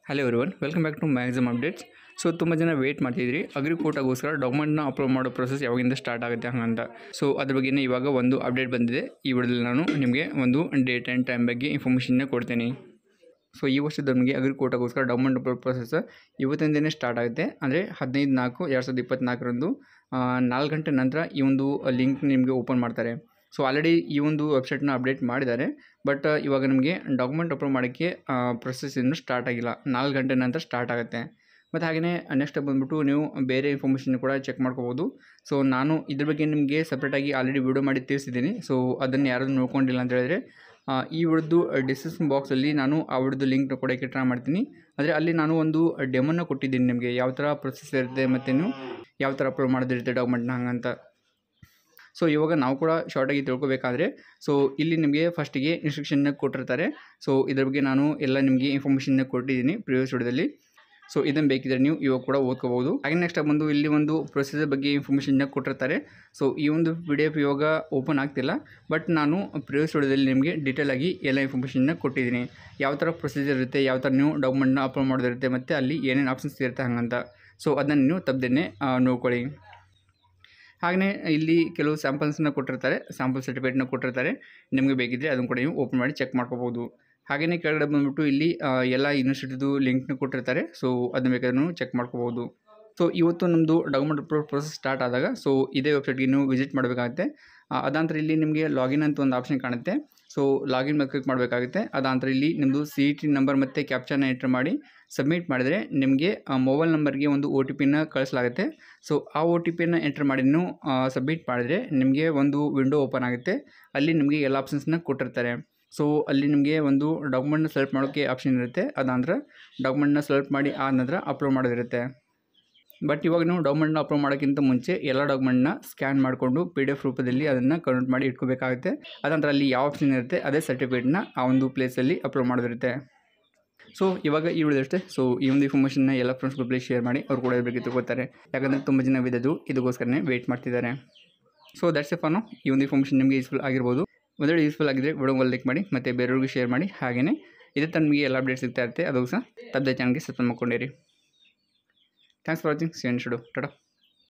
Hello everyone, welcome back to maximum updates. So ತುಂಬ ಜನ wait ಮಾಡ್ತಿದ್ರಿ ಅಗ್ರಿಕೋಟಾಗೋಸ್ಕರ ಡಾಕ್ಯುಮೆಂಟ್ನ ಅಪ್ಲೋಡ್ ಮಾಡೋ ಪ್ರೊಸೆಸ್ ಯಾವಾಗಿಂದ ಸ್ಟಾರ್ಟ್ ಆಗುತ್ತೆ ಹಂಗಂತ. ಸೊ ಅದ್ರ ಬಗ್ಗೆ ಇವಾಗ ಒಂದು ಅಪ್ಡೇಟ್ ಬಂದಿದೆ. ಈ ವಿಡಿಯೋದಲ್ಲಿ ನಾನು ನಿಮಗೆ ಒಂದು ಡೇಟ್ ಆ್ಯಂಡ್ ಟೈಮ್ ಬಗ್ಗೆ ಇನ್ಫಾರ್ಮೇಷನ್ನ ಕೊಡ್ತೀನಿ. ಸೊ ಈ ವರ್ಷದ ನಮಗೆ ಅಗ್ರಿಕೋಟಾಗೋಸ್ಕರ ಡಾಕ್ಯುಮೆಂಟ್ ಅಪ್ಲೋಡ್ ಪ್ರೊಸೆಸ್ ಇವತ್ತಿಂದನೇ ಸ್ಟಾರ್ಟ್ ಆಗುತ್ತೆ. ಅಂದರೆ 15/4/2024 4 ಗಂಟೆ ನಂತರ ಈ ಒಂದು ಲಿಂಕ್ ನಿಮಗೆ ಓಪನ್ ಮಾಡ್ತಾರೆ. ಸೊ ಆಲ್ರೆಡಿ ಈ ಒಂದು ವೆಬ್ಸೈಟ್ನ ಅಪ್ಡೇಟ್ ಮಾಡಿದ್ದಾರೆ. ಬಟ್ ಇವಾಗ ನಿಮಗೆ ಡಾಕ್ಯುಮೆಂಟ್ ಅಪ್ಲೋಡ್ ಮಾಡೋಕ್ಕೆ ಪ್ರೊಸೆಸ್ ಇನ್ನೂ ಸ್ಟಾರ್ಟ್ ಆಗಿಲ್ಲ. 4 ಗಂಟೆ ನಂತರ ಸ್ಟಾರ್ಟ್ ಆಗುತ್ತೆ. ಮತ್ತು ಹಾಗೆಯೇ ನೆಕ್ಸ್ಟ್ ಬಂದುಬಿಟ್ಟು ನೀವು ಬೇರೆ ಇನ್ಫಾರ್ಮೇಷನ್ ಕೂಡ ಚೆಕ್ ಮಾಡ್ಕೋಬೋದು. ಸೊ ನಾನು ಇದ್ರ ಬಗ್ಗೆ ನಿಮಗೆ ಸಪ್ರೇಟಾಗಿ ಆಲ್ರೆಡಿ ವಿಡಿಯೋ ಮಾಡಿ ತಿಳಿಸಿದ್ದೀನಿ. ಸೊ ಅದನ್ನು ಯಾರಾದರೂ ನೋಡ್ಕೊಂಡಿಲ್ಲ ಅಂತ ಹೇಳಿದ್ರೆ ಈ ವಿಡಿಯೋದು ಡಿಸ್ಕ್ರಿಪ್ಷನ್ ಬಾಕ್ಸಲ್ಲಿ ನಾನು ಆ ವಿಡಿಯೋದು ಲಿಂಕ್ನ ಕೊಡೋಕ್ಕೆ ಟ್ರೈ ಮಾಡ್ತೀನಿ. ಅಂದರೆ ಅಲ್ಲಿ ನಾನು ಒಂದು ಡೆಮೋನ ಕೊಟ್ಟಿದ್ದೀನಿ ನಿಮಗೆ, ಯಾವ ಥರ ಪ್ರೊಸೆಸ್ ಇರುತ್ತೆ ಮತ್ತು ನೀವು ಯಾವ ಥರ ಅಪ್ಲೋಡ್ ಮಾಡೋದಿರುತ್ತೆ ಡಾಕ್ಯುಮೆಂಟ್ನ ಹಂಗಂತ. ಸೊ ಇವಾಗ ನಾವು ಕೂಡ ಶಾರ್ಟಾಗಿ ತಿಳ್ಕೊಬೇಕಾದ್ರೆ, ಸೊ ಇಲ್ಲಿ ನಿಮಗೆ ಫಸ್ಟಿಗೆ ಇನ್ಸ್ಟ್ರಕ್ಷನ್ನ ಕೊಟ್ಟಿರ್ತಾರೆ. ಸೊ ಇದ್ರ ಬಗ್ಗೆ ನಾನು ಎಲ್ಲ ನಿಮಗೆ ಇನ್ಫಾರ್ಮೇಷನ್ನ ಕೊಟ್ಟಿದ್ದೀನಿ ಪ್ರಿವಿಯಸ್ ವಿಡಿಯೋದಲ್ಲಿ. ಸೊ ಇದನ್ನು ಬೇಕಿದ್ರೆ ನೀವು ಇವಾಗ ಕೂಡ ಓದ್ಕೋಬೋದು. ಹಾಗೆ ನೆಕ್ಸ್ಟ್ ಬಂದು ಇಲ್ಲಿ ಒಂದು ಪ್ರೊಸೀಜರ್ ಬಗ್ಗೆ ಇನ್ಫಾರ್ಮೇಷನ್ನ ಕೊಟ್ಟಿರ್ತಾರೆ. ಸೊ ಈ ಒಂದು PDF ಇವಾಗ ಓಪನ್ ಆಗ್ತಿಲ್ಲ. ಬಟ್ ನಾನು ಪ್ರಿವಿಯಸ್ ವಿಡಿಯೋದಲ್ಲಿ ನಿಮಗೆ ಡೀಟೇಲಾಗಿ ಎಲ್ಲ ಇನ್ಫಾರ್ಮೇಷನ್ನ ಕೊಟ್ಟಿದ್ದೀನಿ. ಯಾವ ಥರ ಪ್ರೊಸೀಜರ್ ಇರುತ್ತೆ, ಯಾವ ಥರ ನೀವು ಡಾಕ್ಯುಮೆಂಟ್ನ ಅಪ್ಲೋಡ್ ಮಾಡೋದಿರುತ್ತೆ ಮತ್ತು ಅಲ್ಲಿ ಏನೇನು ಆಪ್ಷನ್ಸ್ ಇರುತ್ತೆ ಹಾಗಂತ. ಸೊ ಅದನ್ನು ನೀವು ತಪ್ಪದೇನೆ ನೋಡ್ಕೊಳ್ಳಿ. ಹಾಗೆಯೇ ಇಲ್ಲಿ ಕೆಲವು ಸ್ಯಾಂಪಲ್ಸ್ನ ಕೊಟ್ಟಿರ್ತಾರೆ, ಸ್ಯಾಂಪಲ್ ಸರ್ಟಿಫಿಕೇಟ್ನ ಕೊಟ್ಟಿರ್ತಾರೆ. ನಿಮಗೆ ಬೇಕಿದ್ದರೆ ಅದನ್ನು ಕೂಡ ನೀವು ಓಪನ್ ಮಾಡಿ ಚೆಕ್ ಮಾಡ್ಕೋಬೋದು. ಹಾಗೆಯೇ ಕೆಳಗಡೆ ಬಂದುಬಿಟ್ಟು ಇಲ್ಲಿ ಎಲ್ಲ ಯೂನಿವರ್ಸಿಟಿದು ಲಿಂಕ್ನ ಕೊಟ್ಟಿರ್ತಾರೆ. ಸೊ ಅದನ್ನ ಬೇಕಾದ್ರೂ ಚೆಕ್ ಮಾಡ್ಕೋಬೋದು. ಸೊ ಇವತ್ತು ನಮ್ಮದು ಡಾಕ್ಯುಮೆಂಟ್ ಅಪ್ಲೋಡ್ ಪ್ರೊಸೆಸ್ ಸ್ಟಾರ್ಟ್ ಆದಾಗ ಸೊ ಇದೇ ವೆಬ್ಸೈಟ್ಗೆ ನೀವು ವಿಸಿಟ್ ಮಾಡಬೇಕಾಗುತ್ತೆ. ಅದಾಂತರ ಇಲ್ಲಿ ನಿಮಗೆ ಲಾಗಿನ್ ಅಂತ ಒಂದು ಆಪ್ಷನ್ ಕಾಣುತ್ತೆ. ಸೊ ಲಾಗಿನ್ ಮೇಲೆ ಕ್ಲಿಕ್ ಮಾಡಬೇಕಾಗುತ್ತೆ. ಅದಾಂತರ ಇಲ್ಲಿ ನಿಮ್ಮದು CET ನಂಬರ್ ಮತ್ತು ಕ್ಯಾಪ್ಚಾನ ಎಂಟ್ರ್ ಮಾಡಿ ಸಬ್ಮಿಟ್ ಮಾಡಿದರೆ ನಿಮಗೆ ಮೊಬೈಲ್ ನಂಬರ್ಗೆ ಒಂದು OTPನ ಕಳಿಸಲಾಗುತ್ತೆ. ಸೊ ಆ OTPನ ಎಂಟ್ರ್ ಮಾಡಿ ನೀವು ಸಬ್ಮಿಟ್ ಮಾಡಿದರೆ ನಿಮಗೆ ಒಂದು ವಿಂಡೋ ಓಪನ್ ಆಗುತ್ತೆ. ಅಲ್ಲಿ ನಿಮಗೆ ಎಲ್ಲ ಆಪ್ಷನ್ಸ್ನ ಕೊಟ್ಟಿರ್ತಾರೆ. ಸೊ ಅಲ್ಲಿ ನಿಮಗೆ ಒಂದು ಡಾಕ್ಯುಮೆಂಟ್ನ ಸೆಲೆಕ್ಟ್ ಮಾಡೋಕ್ಕೆ ಆಪ್ಷನ್ ಇರುತ್ತೆ. ಅದಾಂತರ ಡಾಕ್ಯುಮೆಂಟ್ನ ಸೆಲೆಕ್ಟ್ ಮಾಡಿ ಆದ ನಂತರ ಅಪ್ಲೋಡ್ ಮಾಡೋದಿರುತ್ತೆ. ಬಟ್ ಇವಾಗ ನೀವು ಡಾಕ್ಯುಮೆಂಟ್ನ ಅಪ್ಲೋಡ್ ಮಾಡೋಕ್ಕಿಂತ ಮುಂಚೆ ಎಲ್ಲ ಡಾಕ್ಯುಮೆಂಟ್ನ ಸ್ಕ್ಯಾನ್ ಮಾಡಿಕೊಂಡು PDF ರೂಪದಲ್ಲಿ ಅದನ್ನು ಕನ್ವರ್ಟ್ ಮಾಡಿ ಇಟ್ಕೋಬೇಕಾಗುತ್ತೆ. ಅದಂತರ ಅಲ್ಲಿ ಯಾವ ಆಪ್ಷನ್ ಇರುತ್ತೆ ಅದೇ ಸರ್ಟಿಫಿಕೇಟ್ನ ಆ ಒಂದು ಪ್ಲೇಸಲ್ಲಿ ಅಪ್ಲೋಡ್ ಮಾಡೋದಿರುತ್ತೆ. ಸೊ ಇವಾಗ ಈ ವಿಡಿಯೋ ಅಷ್ಟೇ. ಸೊ ಈ ಒಂದು ಇನ್ಫಾರ್ಮೇಷನ್ನ ಎಲ್ಲ ಫ್ರೆಂಡ್ಸ್ ಗ್ರೂಪಲ್ಲಿ ಶೇರ್ ಮಾಡಿ, ಅವ್ರು ಕೂಡ ಇದ್ರ ಬಗ್ಗೆ ತಿಳ್ಕೊತಾರೆ. ಯಾಕಂದರೆ ತುಂಬ ಜನ ವಿಧದ್ದು ಇದಕ್ಕೋಸ್ಕರನೇ ವೆಯ್ಟ್ ಮಾಡ್ತಿದ್ದಾರೆ. So that's it for now. ಈ ಒಂದು ಇನ್ಫಾರ್ಮೇಷನ್ ನಿಮಗೆ ಯೂಸ್ಫುಲ್ ಆಗಿರ್ಬೋದು. ಒಂದು ವೇಳೆ ಯೂಸ್ಫುಲ್ ಆಗಿದ್ದರೆ ವಿಡಿಯೋಗೆ ಲೈಕ್ ಮಾಡಿ ಮತ್ತು ಬೇರೆಯವ್ರಿಗೆ ಶೇರ್ ಮಾಡಿ. ಹಾಗೆಯೇ ಇದೇ ಥರ ನಿಮಗೆ ಎಲ್ಲ ಅಪ್ಡೇಟ್ ಸಿಗ್ತಾ ಇರುತ್ತೆ. ಅದು ಸಹ ತಪ್ಪದೆ ಚಾನಲ್ಗೆ ಸಬ್ಸ್ಕ್ರೈಬ್ ಮಾಡ್ಕೊಂಡಿರಿ. Thanks for watching. See you next video. Tata.